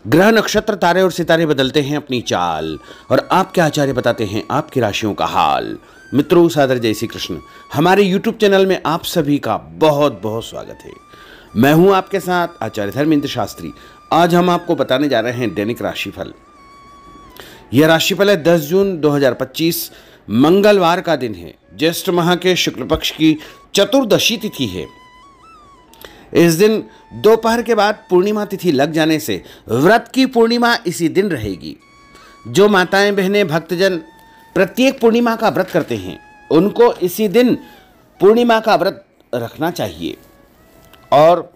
ग्रह नक्षत्र तारे और सितारे बदलते हैं अपनी चाल और आपके आचार्य बताते हैं आपकी राशियों का हाल। मित्रों, सादर जय श्री कृष्ण। हमारे YouTube चैनल में आप सभी का बहुत बहुत स्वागत है। मैं हूं आपके साथ आचार्य धर्मेंद्र शास्त्री। आज हम आपको बताने जा रहे हैं दैनिक राशिफल। यह राशिफल है 10 जून 2025 मंगलवार का दिन है। ज्येष्ठ माह के शुक्ल पक्ष की चतुर्दशी तिथि है। इस दिन दोपहर के बाद पूर्णिमा तिथि लग जाने से व्रत की पूर्णिमा इसी दिन रहेगी। जो माताएं बहनें भक्तजन प्रत्येक पूर्णिमा का व्रत करते हैं उनको इसी दिन पूर्णिमा का व्रत रखना चाहिए। और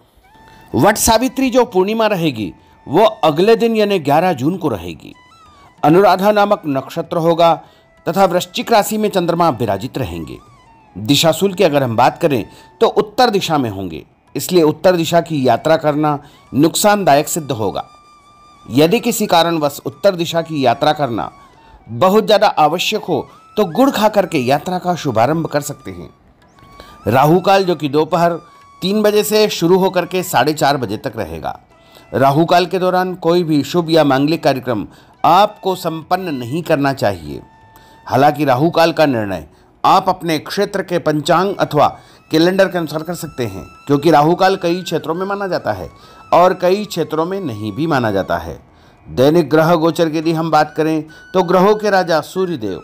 वट सावित्री जो पूर्णिमा रहेगी वो अगले दिन यानी 11 जून को रहेगी। अनुराधा नामक नक्षत्र होगा तथा वृश्चिक राशि में चंद्रमा विराजित रहेंगे। दिशाशूल की अगर हम बात करें तो उत्तर दिशा में होंगे, इसलिए उत्तर दिशा की यात्रा करना नुकसानदायक सिद्ध होगा। यदि किसी कारणवश उत्तर दिशा की यात्रा करना बहुत ज़्यादा आवश्यक हो तो गुड़ खा करके यात्रा का शुभारंभ कर सकते हैं। राहु काल जो कि दोपहर 3 बजे से शुरू होकर के 4:30 बजे तक रहेगा। राहु काल के दौरान कोई भी शुभ या मांगलिक कार्यक्रम आपको संपन्न नहीं करना चाहिए। हालांकि राहु काल का निर्णय आप अपने क्षेत्र के पंचांग अथवा कैलेंडर के अनुसार कर सकते हैं, क्योंकि राहु काल कई क्षेत्रों में माना जाता है और कई क्षेत्रों में नहीं भी माना जाता है। दैनिक ग्रह गोचर की यदि हम बात करें तो ग्रहों के राजा सूर्यदेव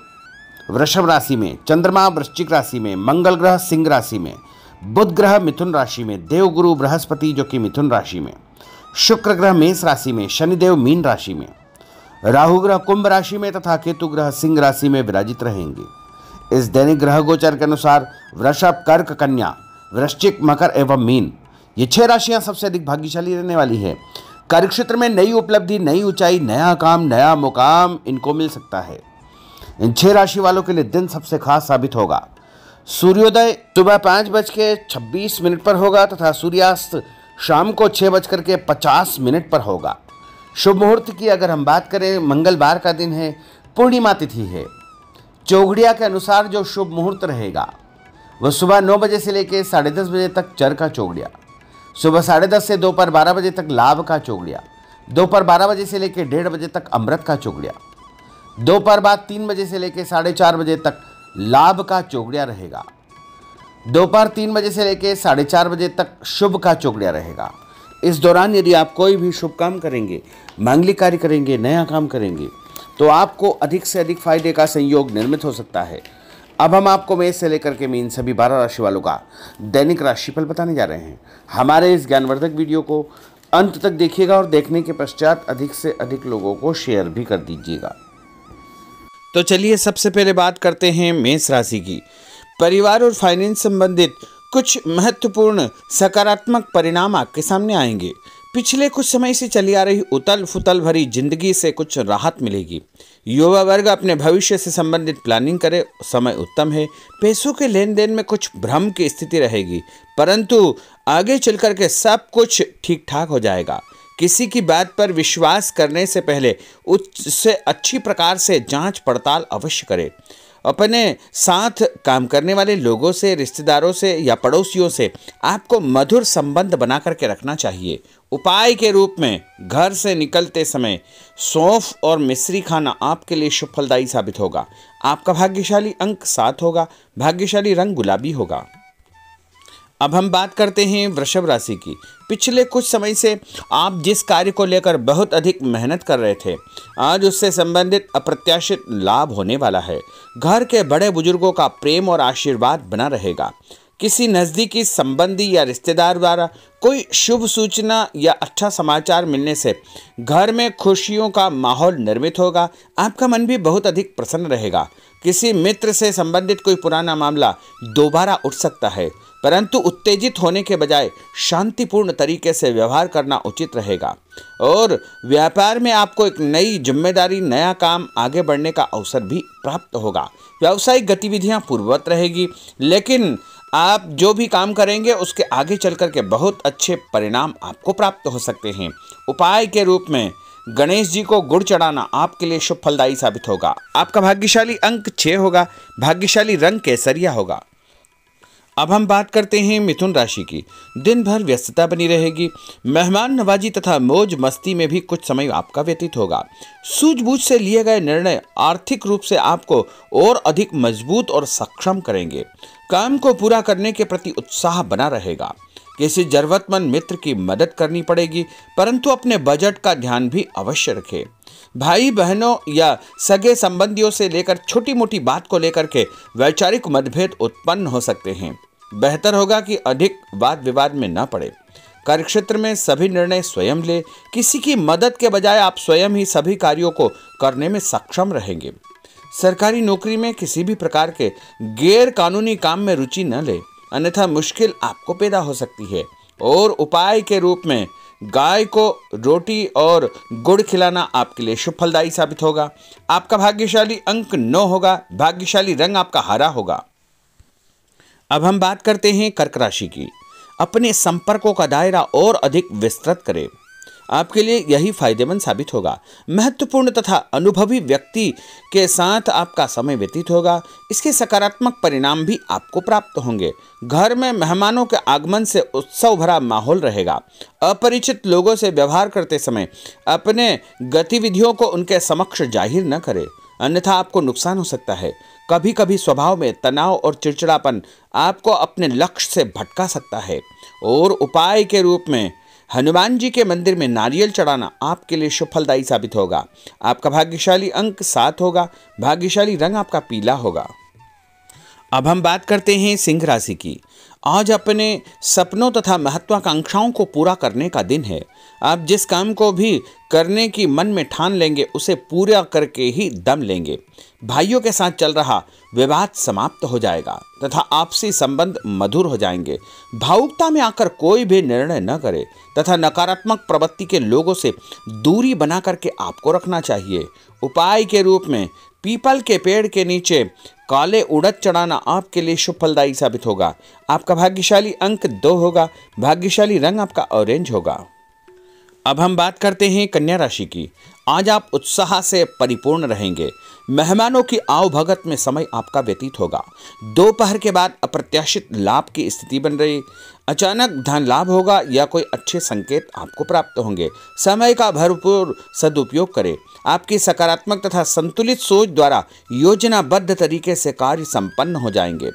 वृषभ राशि में, चंद्रमा वृश्चिक राशि में, मंगल ग्रह सिंह राशि में, बुध ग्रह मिथुन राशि में, देवगुरु बृहस्पति जो कि मिथुन राशि में, शुक्र ग्रह मेष राशि में, शनिदेव मीन राशि में, राहु ग्रह कुंभ राशि में तथा केतु ग्रह सिंह राशि में विराजित रहेंगे। इस दैनिक ग्रह गोचर के अनुसार वृषभ, कर्क, कन्या, वृश्चिक, मकर एवं मीन ये 6 राशियां सबसे अधिक भाग्यशाली रहने वाली है। कार्यक्षेत्र में नई उपलब्धि, नई ऊंचाई, नया काम, नया मुकाम इनको मिल सकता है। इन 6 राशि वालों के लिए दिन सबसे खास साबित होगा। सूर्योदय सुबह 5:26 पर होगा तथा सूर्यास्त शाम को 6:50 पर होगा। शुभ मुहूर्त की अगर हम बात करें, मंगलवार का दिन है, पूर्णिमा तिथि है। चौघड़िया के अनुसार जो शुभ मुहूर्त रहेगा वह सुबह 9 बजे से लेकर 10:30 बजे तक चर का चौघड़िया, सुबह 10:30 से दोपहर 12 बजे तक लाभ का चौघड़िया, दोपहर 12 बजे से लेकर 1:30 बजे तक अमृत का चौघड़िया, दोपहर बाद 3 बजे से लेकर 4:30 बजे तक लाभ का चौघड़िया रहेगा, दोपहर 3 बजे से लेकर 4:30 बजे तक शुभ का चौघड़िया रहेगा। इस दौरान यदि आप कोई भी शुभ काम करेंगे, मांगलिक कार्य करेंगे, नया काम करेंगे तो आपको अधिक से अधिक फायदे का संयोग निर्मित हो सकता है। अब हम आपको मेष से लेकर के मीन सभी 12 राशि वालों का दैनिक राशिफल बताने जा रहे हैं। हमारे इस ज्ञानवर्धक वीडियो को अंत तक देखिएगा और देखने के पश्चात अधिक से अधिक लोगों को शेयर भी कर दीजिएगा। तो चलिए सबसे पहले बात करते हैं मेष राशि की। परिवार और फाइनेंस संबंधित कुछ महत्वपूर्ण सकारात्मक परिणाम आपके सामने आएंगे। पिछले कुछ समय से चली आ रही उतल फुतल भरी जिंदगी से कुछ राहत मिलेगी। युवा वर्ग अपने भविष्य से संबंधित प्लानिंग करे, समय उत्तम है। पैसों के लेन देन में कुछ भ्रम की स्थिति रहेगी, परंतु आगे चलकर के सब कुछ ठीक ठाक हो जाएगा। किसी की बात पर विश्वास करने से पहले उससे अच्छी प्रकार से जांच पड़ताल अवश्य करें। अपने साथ काम करने वाले लोगों से, रिश्तेदारों से या पड़ोसियों से आपको मधुर संबंध बना करके रखना चाहिए। उपाय के रूप में घर से निकलते समय सौंफ और मिश्री खाना आपके लिए शुभ फलदायी साबित होगा। आपका भाग्यशाली अंक 7 होगा। भाग्यशाली रंग गुलाबी होगा। अब हम बात करते हैं वृषभ राशि की। पिछले कुछ समय से आप जिस कार्य को लेकर बहुत अधिक मेहनत कर रहे थे, आज उससे संबंधित अप्रत्याशित लाभ होने वाला है। घर के बड़े बुजुर्गों का प्रेम और आशीर्वाद बना रहेगा। किसी नज़दीकी संबंधी या रिश्तेदार द्वारा कोई शुभ सूचना या अच्छा समाचार मिलने से घर में खुशियों का माहौल निर्मित होगा। आपका मन भी बहुत अधिक प्रसन्न रहेगा। किसी मित्र से संबंधित कोई पुराना मामला दोबारा उठ सकता है, परंतु उत्तेजित होने के बजाय शांतिपूर्ण तरीके से व्यवहार करना उचित रहेगा। और व्यापार में आपको एक नई जिम्मेदारी, नया काम, आगे बढ़ने का अवसर भी प्राप्त होगा। व्यावसायिक गतिविधियां पूर्ववत रहेगी, लेकिन आप जो भी काम करेंगे उसके आगे चल कर के बहुत अच्छे परिणाम आपको प्राप्त हो सकते हैं। उपाय के रूप में गणेश जी को गुड़ चढ़ाना आपके लिए शुभ फलदायी साबित होगा। आपका भाग्यशाली अंक 6 होगा। भाग्यशाली रंग केसरिया होगा। अब हम बात करते हैं मिथुन राशि की। दिन भर व्यस्तता बनी रहेगी। मेहमान नवाजी तथा मौज मस्ती में भी कुछ समय आपका व्यतीत होगा। सूझबूझ से लिए गए निर्णय आर्थिक रूप से आपको और अधिक मजबूत और सक्षम करेंगे। काम को पूरा करने के प्रति उत्साह बना रहेगा। किसी जरूरतमंद मित्र की मदद करनी पड़ेगी, परंतु अपने बजट का ध्यान भी अवश्य रखें। भाई बहनों या सगे संबंधियों से लेकर छोटी मोटी बात को लेकर के वैचारिक मतभेद उत्पन्न हो सकते हैं। बेहतर होगा कि अधिक वाद विवाद में न पड़े। कार्यक्षेत्र में सभी निर्णय स्वयं ले। किसी की मदद के बजाय आप स्वयं ही सभी कार्यों को करने में सक्षम रहेंगे। सरकारी नौकरी में किसी भी प्रकार के गैर कानूनी काम में रुचि न ले, अन्यथा मुश्किल आपको पैदा हो सकती है। और उपाय के रूप में गाय को रोटी और गुड़ खिलाना आपके लिए शुभ फलदायी साबित होगा। आपका भाग्यशाली अंक 9 होगा। भाग्यशाली रंग आपका हरा होगा। अब हम बात करते हैं कर्क राशि की। अपने संपर्कों का दायरा और अधिक विस्तृत करें। आपके लिए यही फायदेमंद साबित होगा। महत्वपूर्ण तथा अनुभवी व्यक्ति के साथ आपका समय व्यतीत होगा। इसके सकारात्मक परिणाम भी आपको प्राप्त होंगे। घर में मेहमानों के आगमन से उत्सव भरा माहौल रहेगा। अपरिचित लोगों से व्यवहार करते समय अपने गतिविधियों को उनके समक्ष जाहिर न करें, अन्यथा आपको नुकसान हो सकता है। कभी कभी स्वभाव में तनाव और चिड़चिड़ापन आपको अपने लक्ष्य से भटका सकता है। और उपाय के रूप में हनुमान जी के मंदिर में नारियल चढ़ाना आपके लिए शुभ फलदायी साबित होगा। आपका भाग्यशाली अंक 7 होगा। भाग्यशाली रंग आपका पीला होगा। अब हम बात करते हैं सिंह राशि की। आज अपने सपनों तथा महत्वाकांक्षाओं को पूरा करने का दिन है। आप जिस काम को भी करने की मन में ठान लेंगे उसे पूरा करके ही दम लेंगे। भाइयों के साथ चल रहा विवाद समाप्त हो जाएगा तथा आपसी संबंध मधुर हो जाएंगे। भावुकता में आकर कोई भी निर्णय न करे तथा नकारात्मक प्रवृत्ति के लोगों से दूरी बना करके आपको रखना चाहिए। उपाय के रूप में पीपल के पेड़ के नीचे काले उड़द चढ़ाना आपके लिए शुभ फलदायी साबित होगा। आपका भाग्यशाली अंक 2 होगा। भाग्यशाली रंग आपका ऑरेंज होगा। अब हम बात करते हैं कन्या राशि की। आज आप उत्साह से परिपूर्ण रहेंगे। मेहमानों की आवभगत में समय आपका व्यतीत होगा। दोपहर के बाद अप्रत्याशित लाभ की स्थिति बन रही। अचानक धन लाभ होगा या कोई अच्छे संकेत आपको प्राप्त होंगे। समय का भरपूर सदुपयोग करें। आपकी सकारात्मक तथा संतुलित सोच द्वारा योजनाबद्ध तरीके से कार्य संपन्न हो जाएंगे,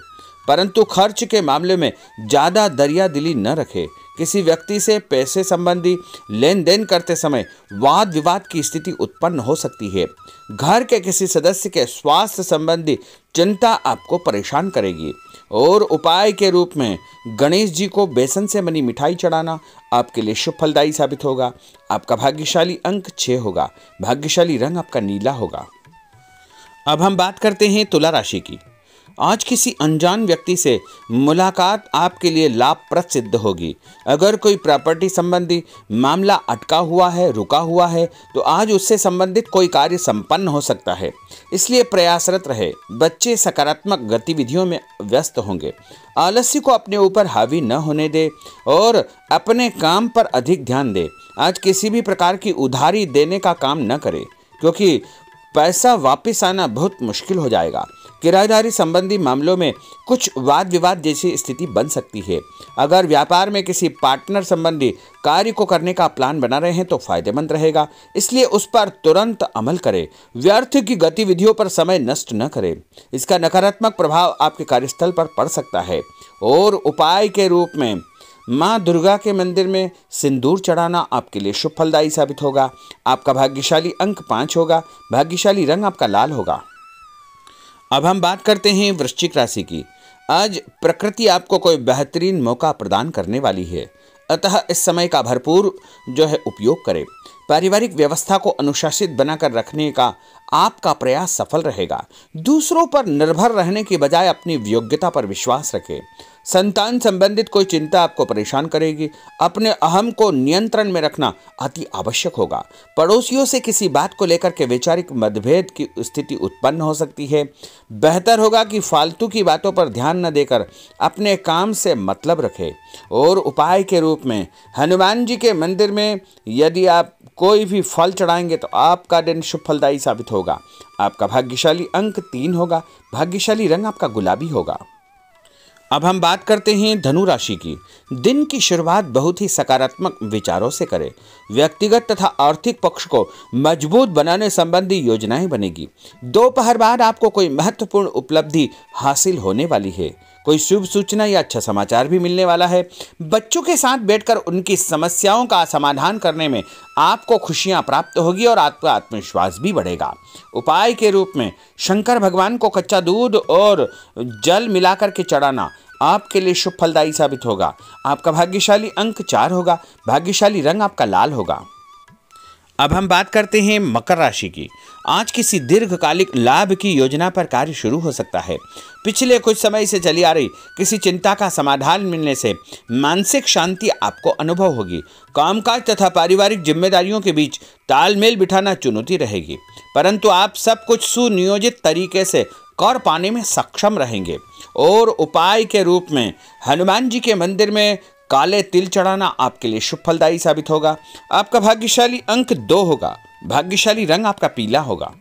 परंतु खर्च के मामले में ज़्यादा दरियादिली न रखें। किसी व्यक्ति से पैसे संबंधी लेन देन करते समय वाद विवाद की स्थिति उत्पन्न हो सकती है। घर के किसी सदस्य के स्वास्थ्य संबंधी चिंता आपको परेशान करेगी। और उपाय के रूप में गणेश जी को बेसन से बनी मिठाई चढ़ाना आपके लिए शुभ फलदायी साबित होगा। आपका भाग्यशाली अंक 6 होगा। भाग्यशाली रंग आपका नीला होगा। अब हम बात करते हैं तुला राशि की। आज किसी अनजान व्यक्ति से मुलाकात आपके लिए लाभप्रद सिद्ध होगी। अगर कोई प्रॉपर्टी संबंधी मामला अटका हुआ है, रुका हुआ है, तो आज उससे संबंधित कोई कार्य संपन्न हो सकता है, इसलिए प्रयासरत रहे। बच्चे सकारात्मक गतिविधियों में व्यस्त होंगे। आलस्य को अपने ऊपर हावी न होने दे और अपने काम पर अधिक ध्यान दे। आज किसी भी प्रकार की उधारी देने का काम न करे, क्योंकि पैसा वापस आना बहुत मुश्किल हो जाएगा। किराएदारी संबंधी मामलों में कुछ वाद विवाद जैसी स्थिति बन सकती है। अगर व्यापार में किसी पार्टनर संबंधी कार्य को करने का प्लान बना रहे हैं तो फायदेमंद रहेगा, इसलिए उस पर तुरंत अमल करें। व्यर्थ की गतिविधियों पर समय नष्ट न करें, इसका नकारात्मक प्रभाव आपके कार्यस्थल पर पड़ सकता है। और उपाय के रूप में माँ दुर्गा के मंदिर में सिंदूर चढ़ाना आपके लिए शुभ फलदायी साबित होगा। आपका भाग्यशाली अंक 5 होगा। भाग्यशाली रंग आपका लाल होगा। अब हम बात करते हैं वृश्चिक राशि की। आज प्रकृति आपको कोई बेहतरीन मौका प्रदान करने वाली है, अतः इस समय का भरपूर उपयोग करें। पारिवारिक व्यवस्था को अनुशासित बनाकर रखने का आपका प्रयास सफल रहेगा। दूसरों पर निर्भर रहने की बजाय अपनी योग्यता पर विश्वास रखें। संतान संबंधित कोई चिंता आपको परेशान करेगी। अपने अहम को नियंत्रण में रखना अति आवश्यक होगा। पड़ोसियों से किसी बात को लेकर के वैचारिक मतभेद की स्थिति उत्पन्न हो सकती है। बेहतर होगा कि फालतू की बातों पर ध्यान न देकर अपने काम से मतलब रखें। और उपाय के रूप में हनुमान जी के मंदिर में यदि आप कोई भी फल चढ़ाएंगे तो आपका दिन शुभ फलदायी साबित होगा। आपका भाग्यशाली अंक 3 होगा। भाग्यशाली रंग आपका गुलाबी होगा। अब हम बात करते हैं धनु राशि की। दिन की शुरुआत बहुत ही सकारात्मक विचारों से करें। व्यक्तिगत तथा आर्थिक पक्ष को मजबूत बनाने संबंधी योजनाएं बनेगी। दोपहर बाद आपको कोई महत्वपूर्ण उपलब्धि हासिल होने वाली है। कोई शुभ सूचना या अच्छा समाचार भी मिलने वाला है। बच्चों के साथ बैठकर उनकी समस्याओं का समाधान करने में आपको खुशियां प्राप्त होगी और आपका आत्मविश्वास भी बढ़ेगा। उपाय के रूप में शंकर भगवान को कच्चा दूध और जल मिलाकर के चढ़ाना आपके लिए शुभ फलदायी साबित होगा। आपका भाग्यशाली अंक 4 होगा। भाग्यशाली रंग आपका लाल होगा। अब हम बात करते हैं मकर राशि की। आज किसी दीर्घकालिक लाभ की योजना पर कार्य शुरू हो सकता है। पिछले कुछ समय से चली आ रही किसी चिंता का समाधान मिलने से मानसिक शांति आपको अनुभव होगी। कामकाज तथा पारिवारिक जिम्मेदारियों के बीच तालमेल बिठाना चुनौती रहेगी, परंतु आप सब कुछ सुनियोजित तरीके से कर पाने में सक्षम रहेंगे। और उपाय के रूप में हनुमान जी के मंदिर में काले तिल चढ़ाना आपके लिए शुभ फलदायी साबित होगा। आपका भाग्यशाली अंक 2 होगा। भाग्यशाली रंग आपका पीला होगा।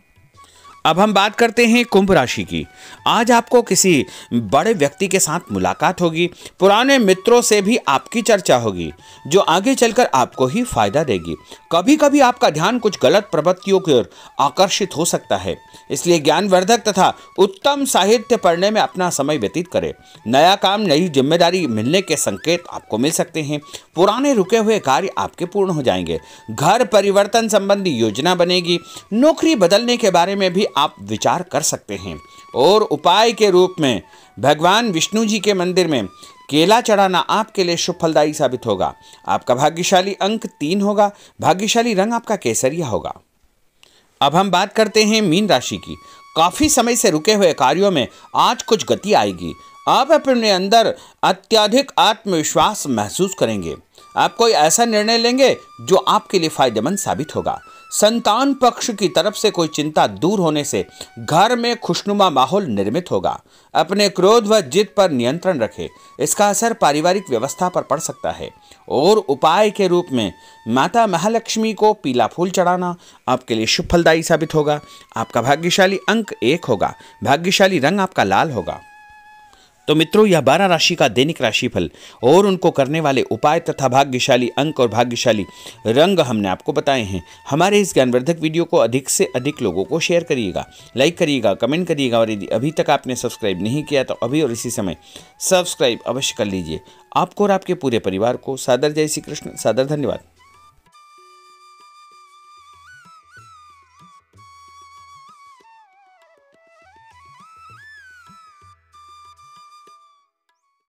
अब हम बात करते हैं कुंभ राशि की। आज आपको किसी बड़े व्यक्ति के साथ मुलाकात होगी। पुराने मित्रों से भी आपकी चर्चा होगी, जो आगे चलकर आपको ही फायदा देगी। कभी कभी आपका ध्यान कुछ गलत प्रवृत्तियों की ओर आकर्षित हो सकता है, इसलिए ज्ञानवर्धक तथा उत्तम साहित्य पढ़ने में अपना समय व्यतीत करें। नया काम, नई जिम्मेदारी मिलने के संकेत आपको मिल सकते हैं। पुराने रुके हुए कार्य आपके पूर्ण हो जाएंगे। घर परिवर्तन संबंधी योजना बनेगी। नौकरी बदलने के बारे में भी आप विचार कर सकते हैं। और उपाय के रूप में भगवान विष्णु जी के मंदिर में केला चढ़ाना आपके लिए शुभ फलदायी साबित होगा। आपका भाग्यशाली अंक 3 होगा। भाग्यशाली रंग आपका केसरिया होगा। अब हम बात करते हैं मीन राशि की। काफी समय से रुके हुए कार्यों में आज कुछ गति आएगी। आप अपने अंदर अत्यधिक आत्मविश्वास महसूस करेंगे। आप कोई ऐसा निर्णय लेंगे जो आपके लिए फायदेमंद साबित होगा। संतान पक्ष की तरफ से कोई चिंता दूर होने से घर में खुशनुमा माहौल निर्मित होगा। अपने क्रोध व जिद पर नियंत्रण रखें, इसका असर पारिवारिक व्यवस्था पर पड़ सकता है। और उपाय के रूप में माता महालक्ष्मी को पीला फूल चढ़ाना आपके लिए शुभ फलदायी साबित होगा। आपका भाग्यशाली अंक 1 होगा। भाग्यशाली रंग आपका लाल होगा। तो मित्रों, यह 12 राशि का दैनिक राशिफल और उनको करने वाले उपाय तथा भाग्यशाली अंक और भाग्यशाली रंग हमने आपको बताए हैं। हमारे इस ज्ञानवर्धक वीडियो को अधिक से अधिक लोगों को शेयर करिएगा, लाइक करिएगा, कमेंट करिएगा और यदि अभी तक आपने सब्सक्राइब नहीं किया तो अभी और इसी समय सब्सक्राइब अवश्य कर लीजिए। आपको और आपके पूरे परिवार को सादर जय श्री कृष्ण, सादर धन्यवाद।